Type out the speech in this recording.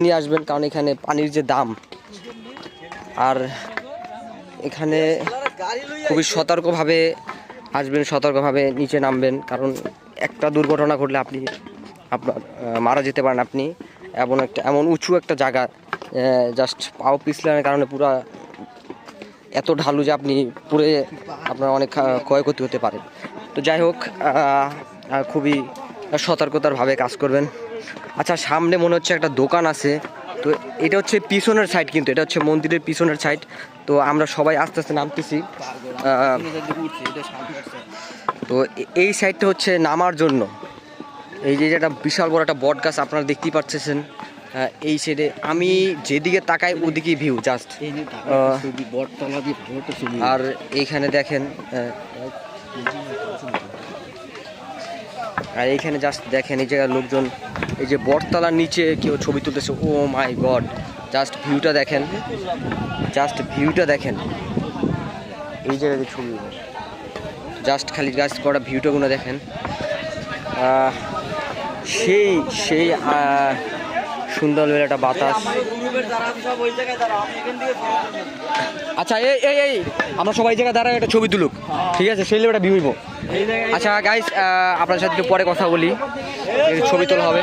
নিয়ে আসবেন, কারণ এখানে পানির যে দাম, আর এখানে খুবই সতর্কভাবে আসবেন, সতর্কভাবে নিচে নামবেন, কারণ একটা দুর্ঘটনা ঘটলে আপনার মারা যেতে পারেন আপনি। এমন উঁচু একটা জায়গা, জাস্ট পাও পিছলানোর কারণে পুরো এত ঢালু যে আপনি পুরে আপনার অনেক ক্ষয়ক্ষতি হতে পারে। তো যাই হোক, খুবই সতর্কতার ভাবে কাজ করবেন। আচ্ছা, সামনে মনে হচ্ছে একটা দোকান আছে। তো এটা হচ্ছে পিছনের সাইড, কিন্তু এটা হচ্ছে মন্দিরের পিছনের সাইড। তো আমরা সবাই আস্তে আস্তে নামতেছি। তো এই সাইডটা হচ্ছে নামার জন্য। এই যে একটা বিশাল বড় একটা বট গাছ আপনারা দেখতেই পাচ্ছেন। এই সাইডে আমি যেদিকে তাকাই ওদিকেই ভিউ জাস্ট। আর এইখানে দেখেন, আর এইখানে জাস্ট দেখেন এই জায়গার লোকজন, এই যে বটতলার নিচে কেউ ছবি তুলতেছে। ও মাই গড, জাস্ট ভিউটা দেখেন, জাস্ট ভিউটা দেখেন। এই জায়গায় ছবি, জাস্ট খালি জাস্ট করা ভিউটাগুলো দেখেন। সেই সেই সুন্দর একটা বাতাস। আচ্ছা, এই আমরা সবাই জায়গায় দাঁড়ায় একটা ছবি তুলুক, ঠিক আছে? সেই একটা ভিউ হইব। আচ্ছা গাইস, আপনার সাথে একটু পরে কথা বলি, ছবি তোলা হবে।